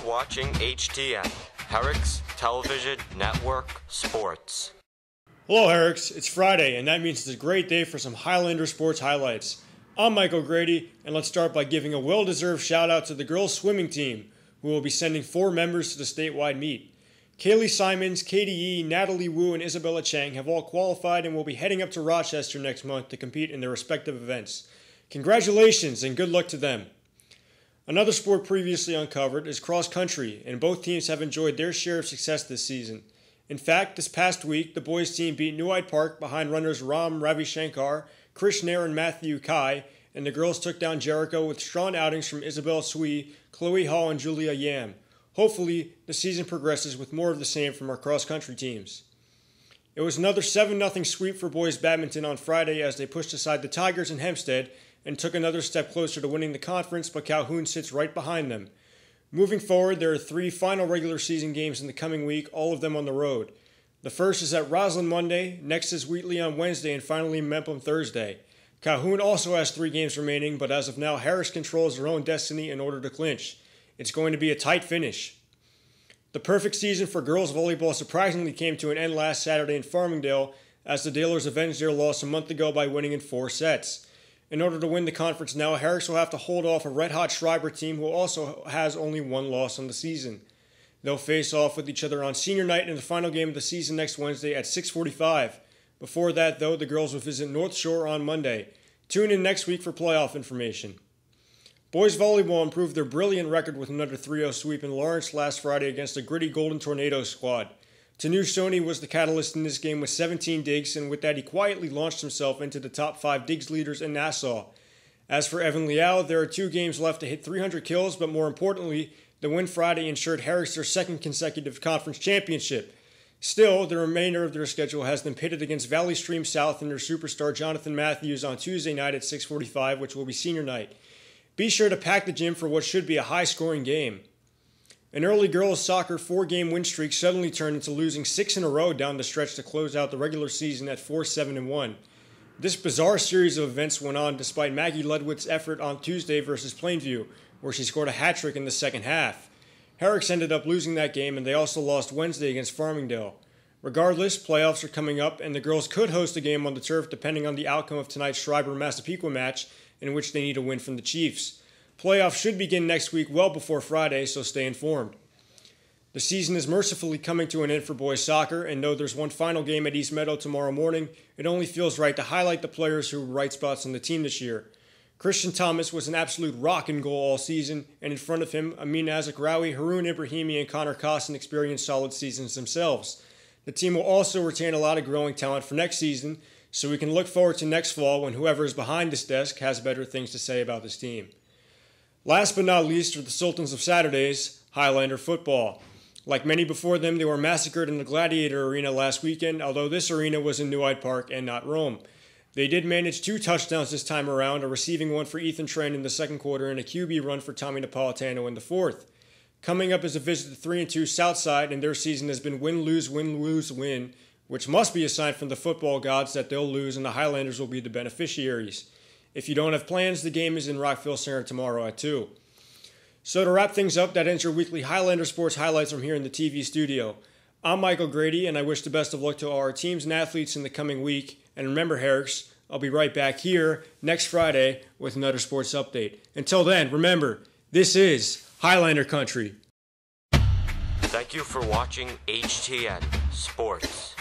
watching HTN, Herricks Television Network Sports. Hello Herricks, it's Friday and that means it's a great day for some Highlander sports highlights. I'm Michael Grady and let's start by giving a well-deserved shout out to the girls swimming team who will be sending 4 members to the statewide meet. Kaylee Simons, Katie E, Natalie Wu, and Isabella Chang have all qualified and will be heading up to Rochester next month to compete in their respective events. Congratulations and good luck to them. Another sport previously uncovered is cross country, and both teams have enjoyed their share of success this season. In fact, this past week, the boys team beat New Hyde Park behind runners Ram Ravishankar, Krish Nair, and Matthew Kai, and the girls took down Jericho with strong outings from Isabel Sui, Chloe Hall, and Julia Yam. Hopefully, the season progresses with more of the same from our cross country teams. It was another 7-0 sweep for boys badminton on Friday as they pushed aside the Tigers in Hempstead and took another step closer to winning the conference, but Calhoun sits right behind them. Moving forward, there are 3 final regular season games in the coming week, all of them on the road. The first is at Roslyn Monday, next is Wheatley on Wednesday, and finally Memphis Thursday. Calhoun also has 3 games remaining, but as of now, Herricks controls their own destiny in order to clinch. It's going to be a tight finish. The perfect season for girls volleyball surprisingly came to an end last Saturday in Farmingdale as the Dalers avenged their loss a month ago by winning in 4 sets. In order to win the conference now, Herricks will have to hold off a red-hot Schreiber team who also has only 1 loss on the season. They'll face off with each other on senior night in the final game of the season next Wednesday at 6:45. Before that, though, the girls will visit North Shore on Monday. Tune in next week for playoff information. Boys volleyball improved their brilliant record with another 3-0 sweep in Lawrence last Friday against the gritty Golden Tornadoes squad. Tanu Soni was the catalyst in this game with 17 digs, and with that he quietly launched himself into the top 5 digs leaders in Nassau. As for Evan Liao, there are 2 games left to hit 300 kills, but more importantly, the win Friday ensured Herricks their 2nd consecutive conference championship. Still, the remainder of their schedule has them pitted against Valley Stream South and their superstar Jonathan Matthews on Tuesday night at 6:45, which will be senior night. Be sure to pack the gym for what should be a high-scoring game. An early girls' soccer 4-game win streak suddenly turned into losing 6 in a row down the stretch to close out the regular season at 4-7-1. This bizarre series of events went on despite Maggie Ledwith's effort on Tuesday versus Plainview, where she scored a hat-trick in the second half. Herricks ended up losing that game, and they also lost Wednesday against Farmingdale. Regardless, playoffs are coming up, and the girls could host a game on the turf depending on the outcome of tonight's Schreiber-Massapequa match, in which they need a win from the Chiefs. Playoffs should begin next week well before Friday, so stay informed. The season is mercifully coming to an end for boys soccer, and though there's one final game at East Meadow tomorrow morning, it only feels right to highlight the players who were bright spots on the team this year. Christian Thomas was an absolute rock in goal all season, and in front of him, Amin Azraoui, Haroon Ibrahimi, and Connor Costin experienced solid seasons themselves. The team will also retain a lot of growing talent for next season, so we can look forward to next fall when whoever is behind this desk has better things to say about this team. Last but not least are the Sultans of Saturdays, Highlander football. Like many before them, they were massacred in the Gladiator Arena last weekend, although this arena was in New Hyde Park and not Rome. They did manage 2 touchdowns this time around, a receiving one for Ethan Tren in the second quarter and a QB run for Tommy Napolitano in the fourth. Coming up is a visit to 3-2 Southside, and their season has been win, lose, win, which must be a sign from the football gods that they'll lose and the Highlanders will be the beneficiaries. If you don't have plans, the game is in Rockville Center tomorrow at 2. So to wrap things up, that ends your weekly Highlander Sports highlights from here in the TV studio. I'm Michael Grady, and I wish the best of luck to all our teams and athletes in the coming week. And remember, Herricks, I'll be right back here next Friday with another sports update. Until then, remember, this is Highlander Country. Thank you for watching HTN Sports.